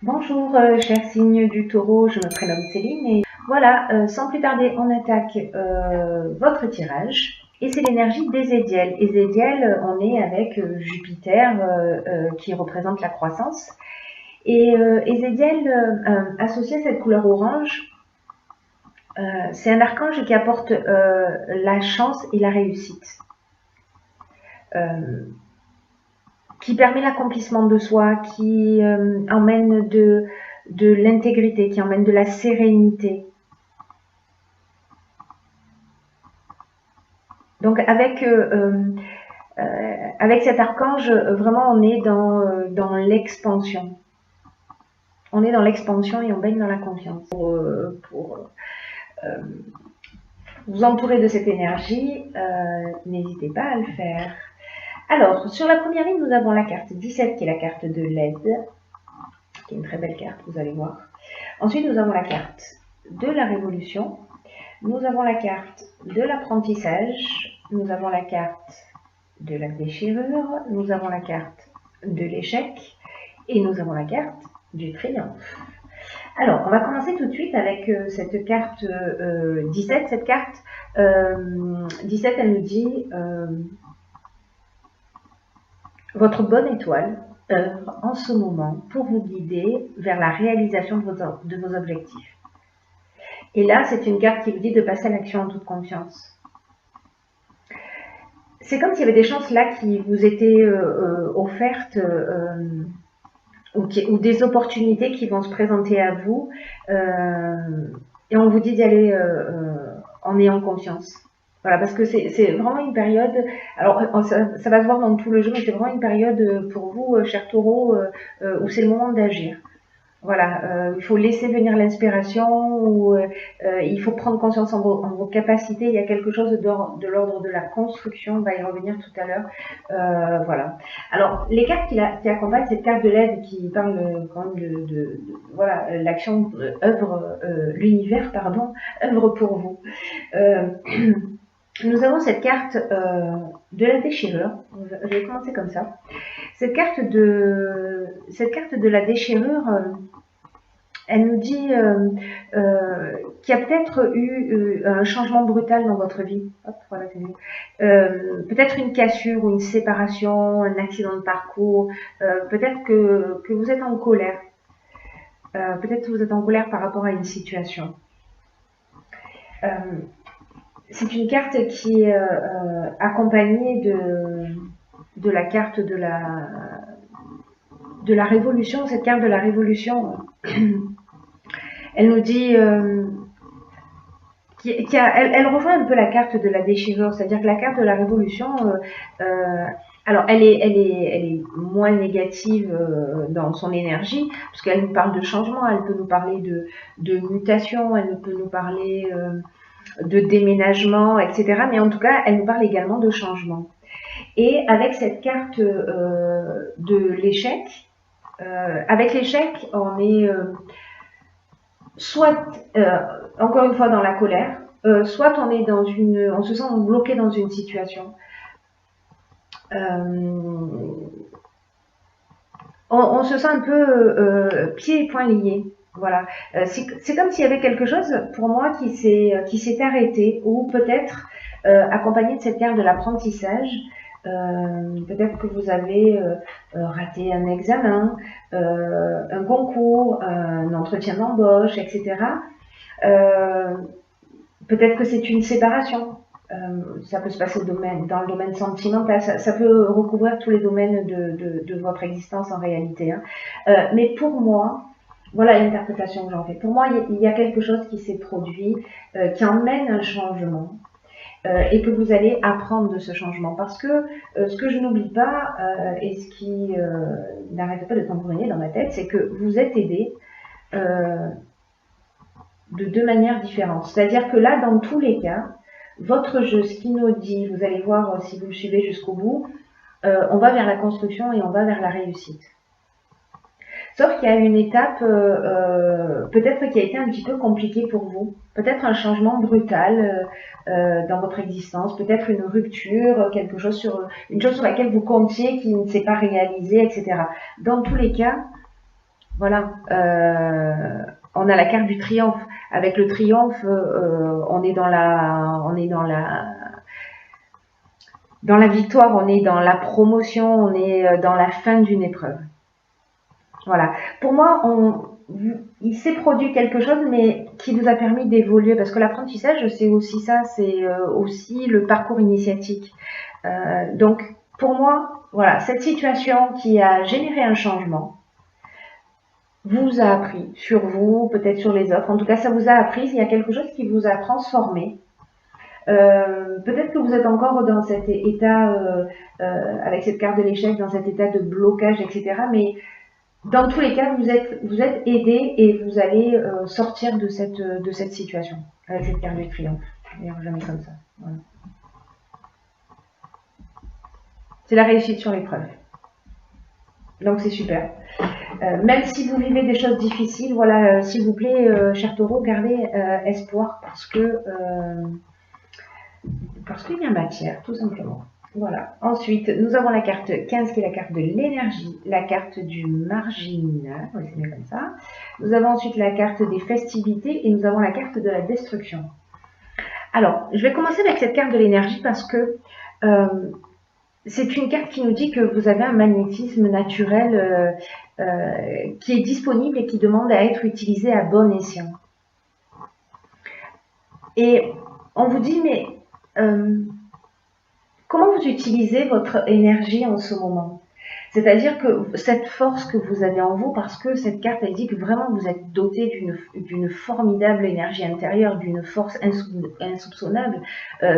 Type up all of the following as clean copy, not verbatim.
Bonjour, cher signe du taureau, je me prénomme Céline et voilà, sans plus tarder, on attaque votre tirage. Et c'est l'énergie d'Ézédiel. Ézédiel, on est avec Jupiter qui représente la croissance. Et Ézédiel, associé à cette couleur orange, c'est un archange qui apporte la chance et la réussite. Qui permet l'accomplissement de soi, qui emmène de l'intégrité, qui emmène de la sérénité. Donc avec cet archange, vraiment on est dans l'expansion. On est dans l'expansion et on baigne dans la confiance. Pour vous entourer de cette énergie, n'hésitez pas à le faire. Alors, sur la première ligne, nous avons la carte 17 qui est la carte de l'aide, qui est une très belle carte, vous allez voir. Ensuite, nous avons la carte de la révolution, nous avons la carte de l'apprentissage, nous avons la carte de la déchirure, nous avons la carte de l'échec et nous avons la carte du triomphe. Alors, on va commencer tout de suite avec cette carte 17. Cette carte 17, elle nous dit votre bonne étoile œuvre en ce moment pour vous guider vers la réalisation de vos objectifs. Et là, c'est une carte qui vous dit de passer à l'action en toute confiance. C'est comme s'il y avait des chances là qui vous étaient offertes ou des opportunités qui vont se présenter à vous et on vous dit d'y aller en ayant confiance. Voilà, parce que c'est vraiment une période, alors ça va se voir dans tout le jeu, mais c'est vraiment une période pour vous, chers taureaux, où c'est le moment d'agir. Voilà, il faut laisser venir l'inspiration, ou il faut prendre conscience en vos capacités. Il y a quelque chose de l'ordre de la construction, on va y revenir tout à l'heure. Voilà. Alors, les cartes qui accompagnent cette carte de l'aide qui parle quand même voilà, l'action œuvre, l'univers, pardon, œuvre pour vous. Nous avons cette carte de la déchirure. Je vais commencer comme ça. Cette carte de la déchirure, elle nous dit qu'il y a peut-être eu un changement brutal dans votre vie. Hop, voilà, c'est mieux. Peut-être une cassure ou une séparation, un accident de parcours. Peut-être que vous êtes en colère. Peut-être que vous êtes en colère par rapport à une situation. C'est une carte qui est accompagnée de la carte de la révolution. Cette carte de la révolution, elle nous dit elle rejoint un peu la carte de la déchirure, c'est-à-dire que la carte de la révolution, alors elle est moins négative dans son énergie, parce qu'elle nous parle de changement, elle peut nous parler de mutation, elle peut nous parler de déménagement, etc. Mais en tout cas, elle nous parle également de changement. Et avec cette carte de l'échec, avec l'échec, on est soit, encore une fois, dans la colère, soit on est on se sent bloqué dans une situation. On se sent un peu pieds et poings liés. Voilà, c'est comme s'il y avait quelque chose pour moi qui s'est arrêté, ou peut-être accompagné de cette carte de l'apprentissage. Peut-être que vous avez raté un examen, un concours, un entretien d'embauche, etc. Peut-être que c'est une séparation. Ça peut se passer dans le domaine sentimental, ça peut recouvrir tous les domaines de votre existence en réalité. Hein. Mais pour moi, voilà l'interprétation que j'en fais. Pour moi, il y a quelque chose qui s'est produit, qui emmène un changement, et que vous allez apprendre de ce changement. Parce que ce que je n'oublie pas, et ce qui n'arrête pas de tambouriner dans ma tête, c'est que vous êtes aidé de deux manières différentes. C'est-à-dire que là, dans tous les cas, votre jeu, ce qui nous dit, vous allez voir si vous le suivez jusqu'au bout, on va vers la construction et on va vers la réussite. Sauf qu'il y a une étape peut-être qui a été un petit peu compliquée pour vous. Peut-être un changement brutal dans votre existence, peut-être une rupture, une chose sur laquelle vous comptiez qui ne s'est pas réalisée, etc. Dans tous les cas, Voilà. On a la carte du triomphe. Avec le triomphe, on est dans la victoire, on est dans la promotion, on est dans la fin d'une épreuve. Voilà. Pour moi, il s'est produit quelque chose, mais qui vous a permis d'évoluer, parce que l'apprentissage, c'est aussi ça, c'est aussi le parcours initiatique. Donc, pour moi, voilà, cette situation qui a généré un changement, vous a appris sur vous, peut-être sur les autres. En tout cas, ça vous a appris. Il y a quelque chose qui vous a transformé. Peut-être que vous êtes encore dans cet état, avec cette carte de l'échec, dans cet état de blocage, etc. Mais dans tous les cas, vous êtes aidé et vous allez sortir de cette situation avec cette carte de triomphe. D'ailleurs, jamais comme ça. Voilà. C'est la réussite sur l'épreuve. Donc c'est super. Même si vous vivez des choses difficiles, voilà, s'il vous plaît, cher taureau, gardez espoir parce qu'il y a matière, tout simplement. Voilà. Ensuite, nous avons la carte 15 qui est la carte de l'énergie, la carte du marginal, on va essayer comme ça. Nous avons ensuite la carte des festivités et nous avons la carte de la destruction. Alors, je vais commencer avec cette carte de l'énergie parce que c'est une carte qui nous dit que vous avez un magnétisme naturel qui est disponible et qui demande à être utilisé à bon escient. Et on vous dit, mais comment vous utilisez votre énergie en ce moment? C'est-à-dire que cette force que vous avez en vous, parce que cette carte, elle dit que vraiment vous êtes doté d'une formidable énergie intérieure, d'une force insoupçonnable.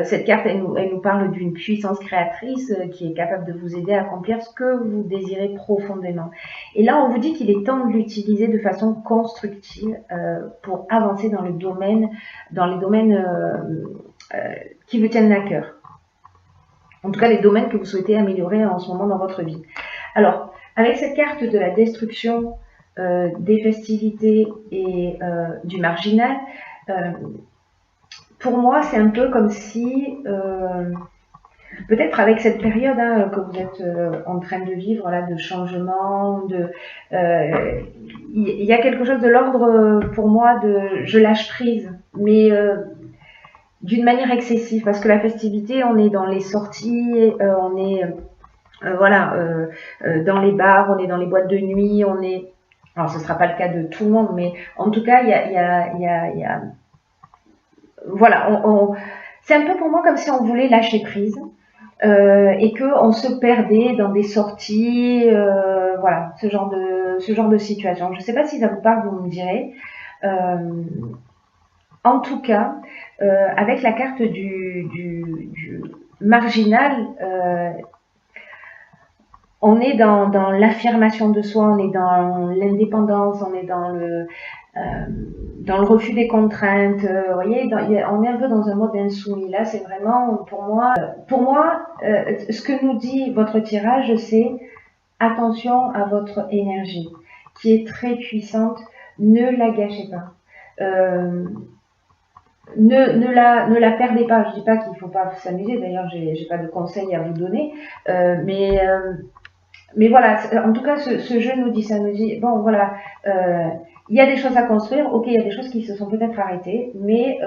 Cette carte, elle nous parle d'une puissance créatrice qui est capable de vous aider à accomplir ce que vous désirez profondément. Et là, on vous dit qu'il est temps de l'utiliser de façon constructive pour avancer dans les domaines qui vous tiennent à cœur. En tout cas, les domaines que vous souhaitez améliorer en ce moment dans votre vie. Alors, avec cette carte de la destruction, des festivités et du marginal, pour moi, c'est un peu comme si, peut-être avec cette période que vous êtes en train de vivre, là, de changement, il y a quelque chose de l'ordre, pour moi, de je lâche prise, mais d'une manière excessive, parce que la festivité, on est dans les sorties, on est dans les bars, on est dans les boîtes de nuit, on est... Alors, ce ne sera pas le cas de tout le monde, mais en tout cas, il y a... Voilà, c'est un peu pour moi comme si on voulait lâcher prise et qu'on se perdait dans des sorties, voilà, ce genre de situation. Je ne sais pas si ça vous parle, vous me direz. En tout cas, avec la carte du marginal, on est dans l'affirmation de soi, on est dans l'indépendance, on est dans le refus des contraintes. Vous voyez, on est un peu dans un mode insoumis. Là, c'est vraiment, pour moi, ce que nous dit votre tirage, c'est attention à votre énergie, qui est très puissante. Ne la gâchez pas. Ne la perdez pas. Je dis pas qu'il ne faut pas s'amuser. D'ailleurs, j'ai pas de conseils à vous donner, mais voilà, en tout cas, ce jeu nous dit ça, nous dit, bon, voilà, il y a des choses à construire, ok, il y a des choses qui se sont peut-être arrêtées, mais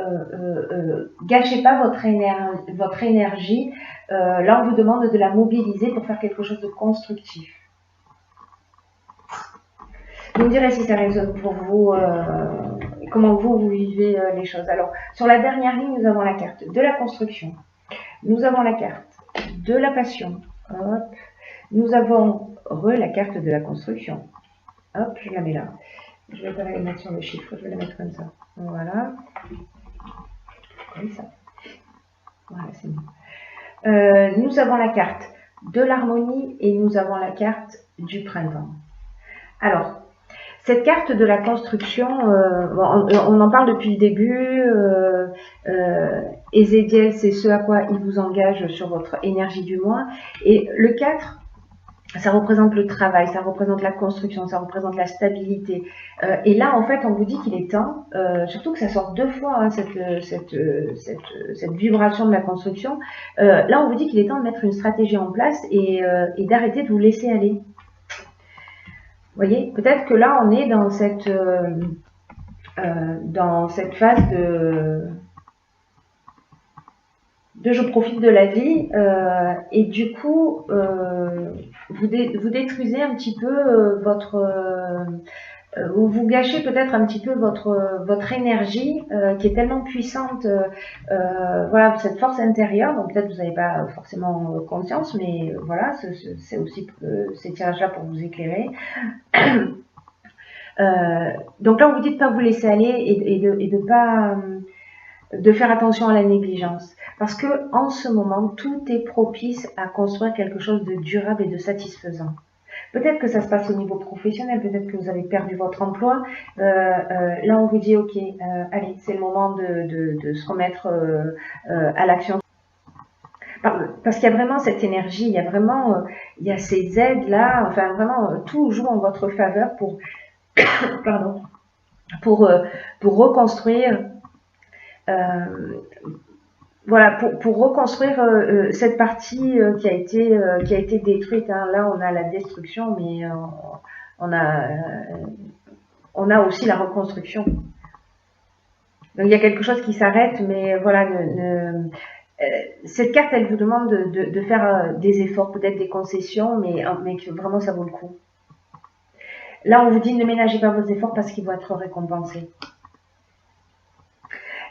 gâchez pas votre énergie. Là, on vous demande de la mobiliser pour faire quelque chose de constructif. Vous me direz si ça résonne pour vous, comment vous vivez les choses. Alors, sur la dernière ligne, nous avons la carte de la construction, nous avons la carte de la passion, hop. Nous avons la carte de la construction. Hop, je la mets là. Je ne vais pas la mettre sur le chiffre, je vais la mettre comme ça. Voilà. Comme ça. Voilà, c'est bon. Nous avons la carte de l'harmonie et nous avons la carte du printemps. Alors, cette carte de la construction, on en parle depuis le début. Ézéchiel, c'est ce à quoi il vous engage sur votre énergie du mois. Et le 4, ça représente le travail, ça représente la construction, ça représente la stabilité. Et là, en fait, on vous dit qu'il est temps, surtout que ça sort 2 fois, hein, cette vibration de la construction. Là, on vous dit qu'il est temps de mettre une stratégie en place et d'arrêter de vous laisser aller. voyez, peut-être que là, on est dans cette phase de je profite de la vie, et du coup, vous détruisez un petit peu ou vous gâchez peut-être un petit peu votre énergie qui est tellement puissante, voilà, cette force intérieure. Donc peut-être vous n'avez pas forcément conscience, mais voilà, c'est aussi ces tirages-là pour vous éclairer. Donc là, on vous dit de pas vous laisser aller et de pas de faire attention à la négligence, parce que en ce moment, tout est propice à construire quelque chose de durable et de satisfaisant. Peut-être que ça se passe au niveau professionnel, peut-être que vous avez perdu votre emploi. Là, on vous dit, ok, allez, c'est le moment de se remettre à l'action. Parce qu'il y a vraiment cette énergie, il y a vraiment, il y a ces aides-là, enfin vraiment, tout joue en votre faveur pardon, pour reconstruire, voilà, pour reconstruire cette partie qui a été détruite. Hein. Là, on a la destruction, mais on a aussi la reconstruction. Donc il y a quelque chose qui s'arrête, mais voilà, cette carte, elle vous demande de faire des efforts, peut-être des concessions, mais que vraiment ça vaut le coup. Là, on vous dit ne ménagez pas vos efforts parce qu'ils vont être récompensés.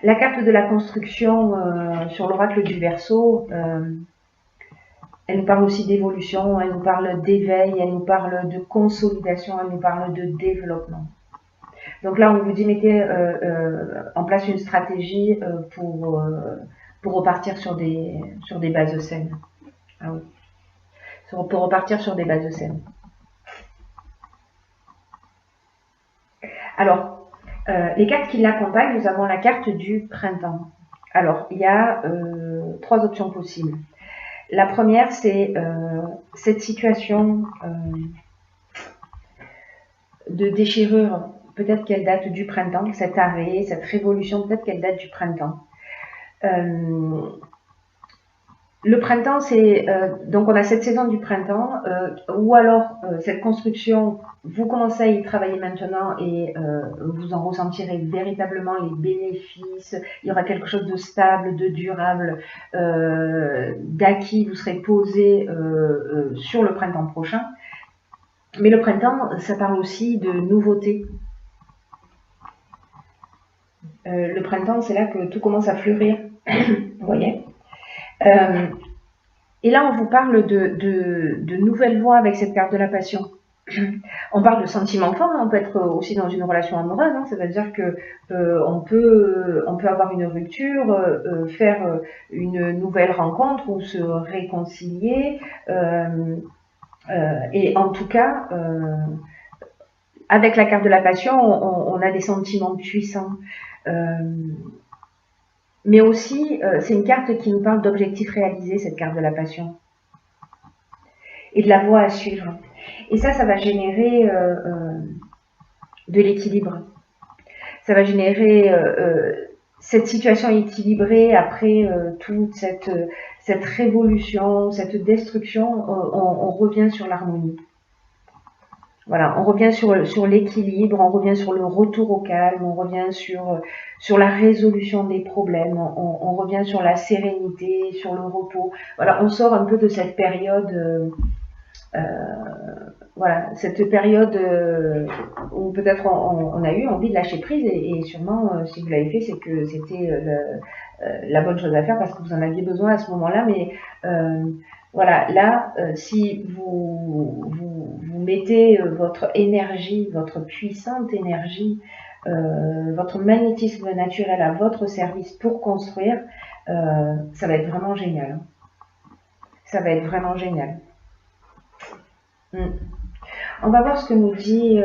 La carte de la construction sur l'oracle du Verseau, elle nous parle aussi d'évolution, elle nous parle d'éveil, elle nous parle de consolidation, elle nous parle de développement. Donc là, on vous dit mettez en place une stratégie pour repartir sur des bases saines. Ah oui. Pour repartir sur des bases saines. Alors, les cartes qui l'accompagnent, nous avons la carte du printemps. Alors, il y a 3 options possibles. La première, c'est cette situation de déchirure, peut-être qu'elle date du printemps, cet arrêt, cette révolution, peut-être qu'elle date du printemps. Le printemps, c'est donc on a cette saison du printemps, ou alors cette construction, vous commencez à y travailler maintenant et vous en ressentirez véritablement les bénéfices. Il y aura quelque chose de stable, de durable, d'acquis. Vous serez posé sur le printemps prochain. Mais le printemps, ça parle aussi de nouveautés. Le printemps, c'est là que tout commence à fleurir. Vous voyez. Et là, on vous parle de nouvelles voies avec cette carte de la passion. On parle de sentiments forts, on peut être aussi dans une relation amoureuse, hein, ça veut dire que on peut avoir une rupture, faire une nouvelle rencontre ou se réconcilier. Et en tout cas, avec la carte de la passion, on a des sentiments puissants. Mais aussi, c'est une carte qui nous parle d'objectifs réalisés, cette carte de la passion. Et de la voie à suivre. Et ça va générer de l'équilibre. Ça va générer cette situation équilibrée après toute cette révolution, cette destruction. On revient sur l'harmonie. Voilà, on revient sur l'équilibre, on revient sur le retour au calme, on revient sur la résolution des problèmes, on revient sur la sérénité, sur le repos. Voilà, on sort un peu de cette période, voilà, cette période où peut-être on a eu envie de lâcher prise et sûrement, si vous l'avez fait, c'est que c'était la bonne chose à faire parce que vous en aviez besoin à ce moment-là, mais voilà, là, si vous mettez votre énergie, votre puissante énergie, votre magnétisme naturel à votre service pour construire, ça va être vraiment génial. Hein. Ça va être vraiment génial. On va voir ce que nous dit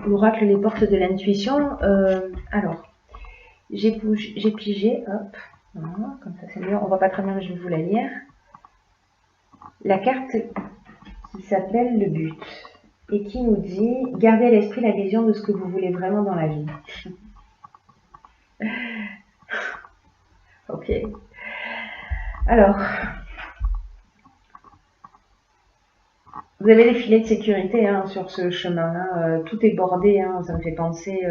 l'oracle Les Portes de l'Intuition. Alors, j'ai pigé, hop. Voilà, comme ça c'est mieux, on voit pas très bien mais je vais vous la lire. La carte qui s'appelle le but et qui nous dit gardez à l'esprit la vision de ce que vous voulez vraiment dans la vie. Ok. Alors, Vous avez les filets de sécurité hein, sur ce chemin. Hein. Tout est bordé. Hein. Ça me fait penser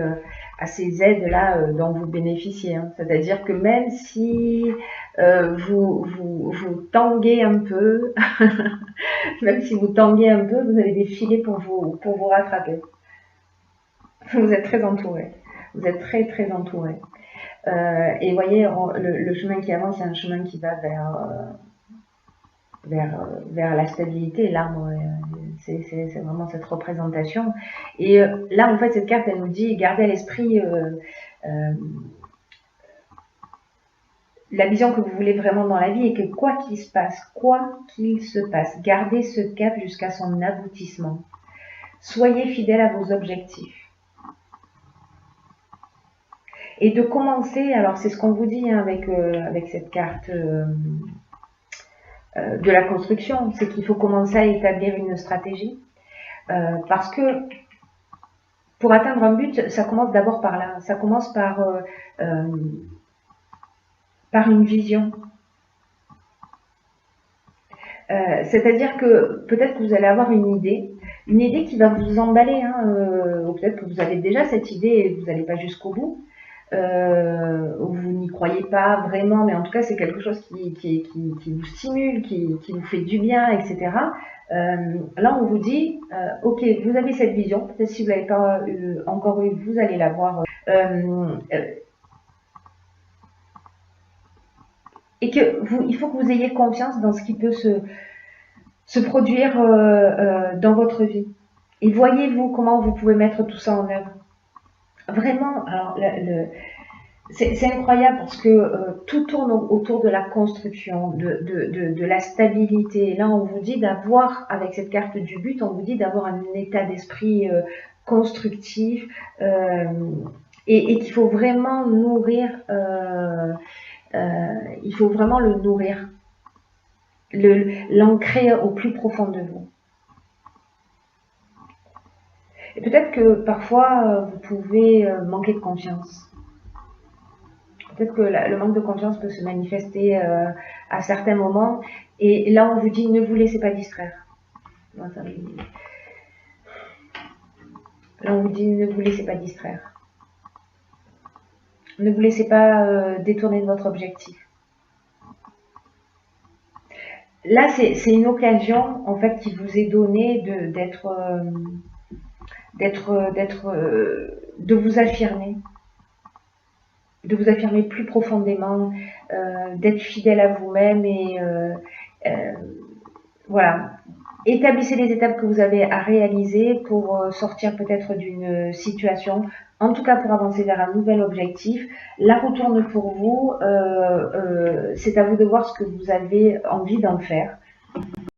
à ces aides-là dont vous bénéficiez. Hein. C'est-à-dire que même si vous tanguez un peu, même si vous tanguez un peu, vous avez des filets pour vous rattraper. Vous êtes très entouré. Vous êtes très très entouré. Et vous voyez, le chemin qui avance, c'est un chemin qui va vers la stabilité. L'arbre, c'est vraiment cette représentation. Et là, en fait, cette carte, elle nous dit, gardez à l'esprit la vision que vous voulez vraiment dans la vie et que quoi qu'il se passe, gardez ce cap jusqu'à son aboutissement. Soyez fidèle à vos objectifs. Et de commencer, alors c'est ce qu'on vous dit hein, avec cette carte de la construction, c'est qu'il faut commencer à établir une stratégie. Parce que pour atteindre un but, ça commence d'abord par là. Ça commence par une vision. C'est-à-dire que peut-être que vous allez avoir une idée qui va vous emballer, hein, ou peut-être que vous avez déjà cette idée et vous n'allez pas jusqu'au bout. Vous n'y croyez pas vraiment, mais en tout cas c'est quelque chose qui vous stimule, qui vous fait du bien, etc. Là on vous dit, ok, vous avez cette vision, peut-être si vous ne l'avez pas encore eu, vous allez la voir. Et il faut que vous ayez confiance dans ce qui peut se produire dans votre vie. Et voyez-vous comment vous pouvez mettre tout ça en œuvre. Vraiment, alors c'est incroyable parce que tout tourne autour de la construction, de la stabilité. Et là, on vous dit d'avoir, avec cette carte du but, on vous dit d'avoir un état d'esprit constructif et qu'il faut vraiment nourrir, il faut vraiment le nourrir, l'ancrer au plus profond de vous. Et peut-être que parfois, vous pouvez manquer de confiance. Peut-être que le manque de confiance peut se manifester à certains moments. Et là, on vous dit, ne vous laissez pas distraire. Là, on vous dit, ne vous laissez pas distraire. Ne vous laissez pas détourner de votre objectif. Là, c'est une occasion, en fait, qui vous est donnée de vous affirmer. De vous affirmer plus profondément, d'être fidèle à vous-même et voilà. Établissez les étapes que vous avez à réaliser pour sortir peut-être d'une situation, en tout cas pour avancer vers un nouvel objectif. La roue tourne pour vous, c'est à vous de voir ce que vous avez envie d'en faire.